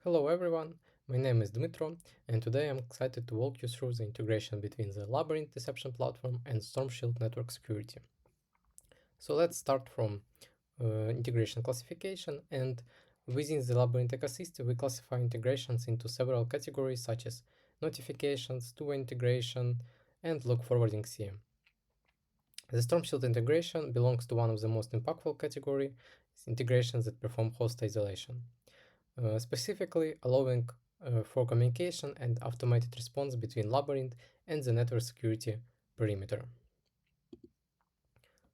Hello everyone, my name is Dmitro, and today I'm excited to walk you through the integration between the Labyrinth Deception Platform and Stormshield Network Security. So let's start from integration classification, and within the Labyrinth ecosystem we classify integrations into several categories such as notifications, two-way integration, and log forwarding CM. The Stormshield integration belongs to one of the most impactful categories, integrations that perform host isolation. Specifically allowing for communication and automated response between Labyrinth and the network security perimeter.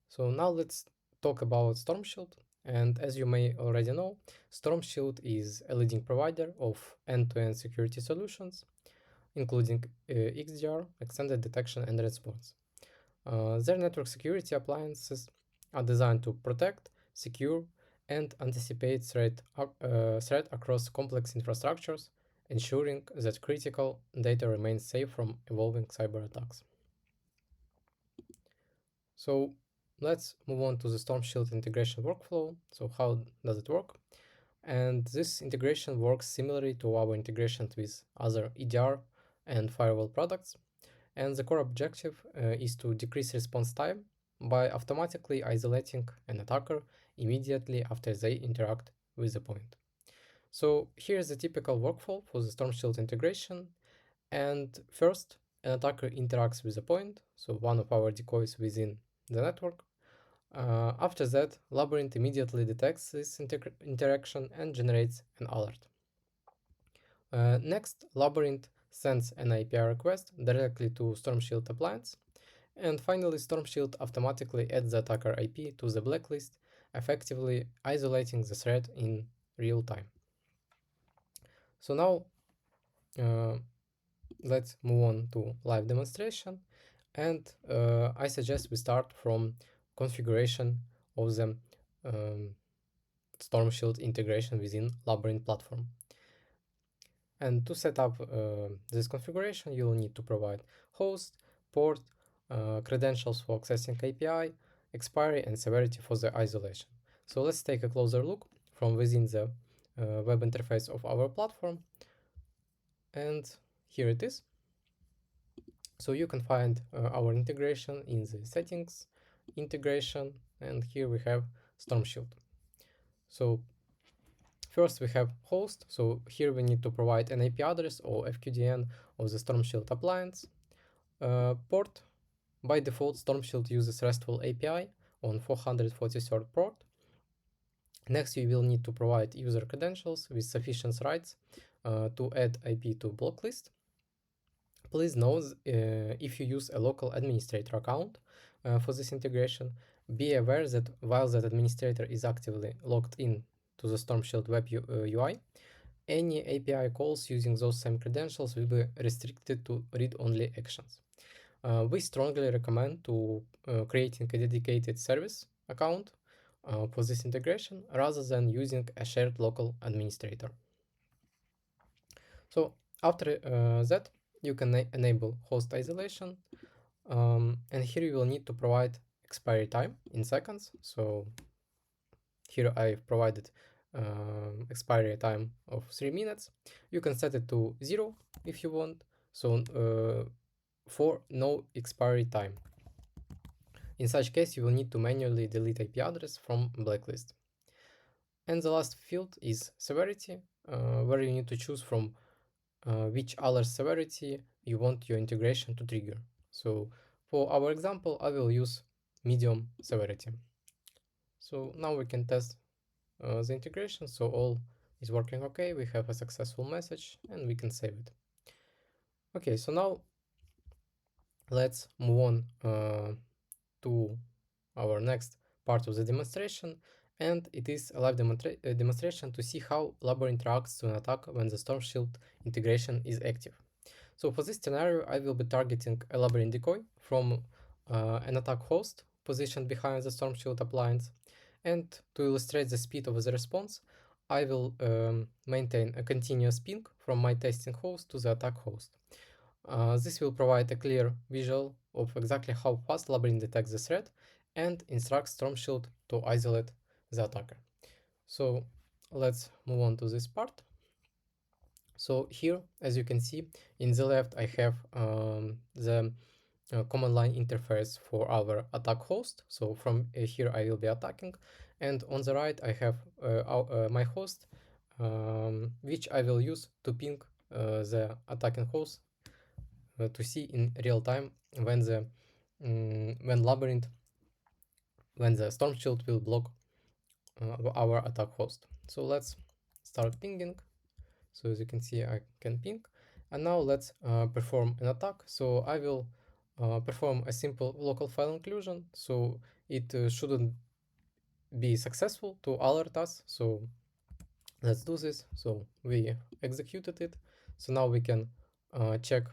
So now let's talk about Stormshield. And as you may already know, Stormshield is a leading provider of end-to-end security solutions, including XDR, extended detection and response. Their network security appliances are designed to protect, secure, and anticipate threat across complex infrastructures, ensuring that critical data remains safe from evolving cyber attacks. So let's move on to the Stormshield integration workflow. So how does it work? And this integration works similarly to our integrations with other EDR and firewall products. And the core objective is to decrease response time by automatically isolating an attacker immediately after they interact with the point. So here's the typical workflow for the Stormshield integration. And first, an attacker interacts with the point, so one of our decoys within the network. After that, Labyrinth immediately detects this interaction and generates an alert. Next, Labyrinth sends an API request directly to Stormshield appliance. And finally, Stormshield automatically adds the attacker IP to the blacklist, effectively isolating the threat in real time. So now let's move on to live demonstration. And I suggest we start from configuration of the Stormshield integration within Labyrinth platform. And to set up this configuration, you will need to provide host, port, credentials for accessing API, expiry, and severity for the isolation. So let's take a closer look from within the web interface of our platform. And here it is. So you can find our integration in the settings, integration, and here we have Stormshield. So first we have host, so here we need to provide an IP address or FQDN of the Stormshield appliance. Port, by default Stormshield uses RESTful API on 443rd port. Next you will need to provide user credentials with sufficient rights to add IP to blacklist. Please note if you use a local administrator account for this integration, be aware that while that administrator is actively logged in to the Stormshield web UI, any API calls using those same credentials will be restricted to read-only actions. We strongly recommend to creating a dedicated service account for this integration rather than using a shared local administrator. So after that, you can enable host isolation, and here you will need to provide expiry time in seconds. So here I've provided expiry time of 3 minutes. You can set it to 0 if you want, so for no expiry time. In such case, you will need to manually delete IP address from blacklist. And the last field is severity, where you need to choose from which alert severity you want your integration to trigger. So for our example, I will use medium severity. So now we can test the integration. So all is working okay. We have a successful message and we can save it. Okay, so now let's move on to our next part of the demonstration, and it is a live demonstration to see how Labyrinth interacts to an attack when the Stormshield integration is active. So for this scenario, I will be targeting a Labyrinth decoy from an attack host positioned behind the Stormshield appliance, and to illustrate the speed of the response, I will maintain a continuous ping from my testing host to the attack host. This will provide a clear visual of exactly how fast Labyrinth detects the threat and instructs Stormshield to isolate the attacker. So let's move on to this part. So here, as you can see, in the left I have the command line interface for our attack host. So from here I will be attacking, and on the right I have my host, which I will use to ping the attacking host to see in real time when the when the Stormshield will block our attack host. So let's start pinging. So as you can see, I can ping, and now let's perform an attack. So I will perform a simple local file inclusion, so it shouldn't be successful to alert us. So let's do this. So we executed it. So now we can check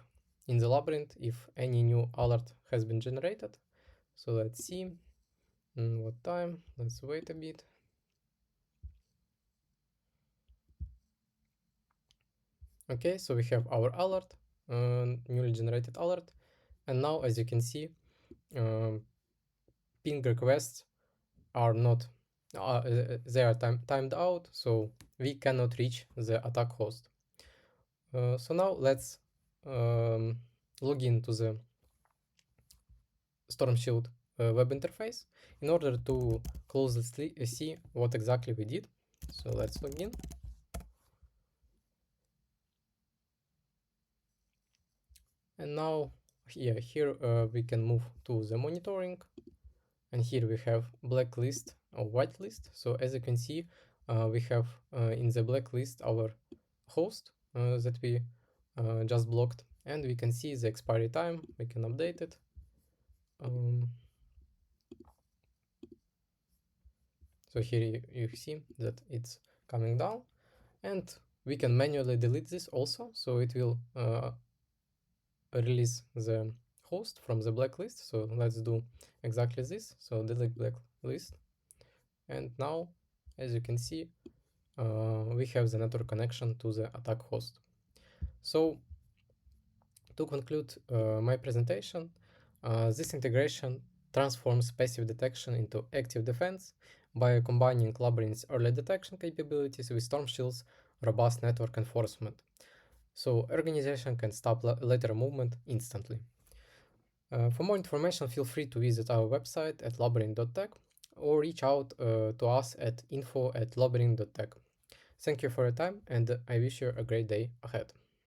in the labyrinth if any new alert has been generated. So let's see what time. Let's wait a bit. Okay, so we have our alert, newly generated alert, and now as you can see, ping requests are not they are timed out, so we cannot reach the attack host. So now let's log into the Stormshield web interface in order to closely see what exactly we did. So let's log in. And now here we can move to the monitoring, and here we have blacklist or whitelist. So as you can see, we have in the blacklist our host that we just blocked, and we can see the expiry time. We can update it. So here you see that it's coming down, and we can manually delete this also. So it will release the host from the blacklist. So let's do exactly this. So delete blacklist, and now as you can see, we have the network connection to the attack host. So to conclude my presentation, this integration transforms passive detection into active defense by combining Labyrinth's early detection capabilities with Stormshield's robust network enforcement. So organization can stop lateral movement instantly. For more information, feel free to visit our website at labyrinth.tech or reach out to us at info@labyrinth.tech. Thank you for your time, and I wish you a great day ahead.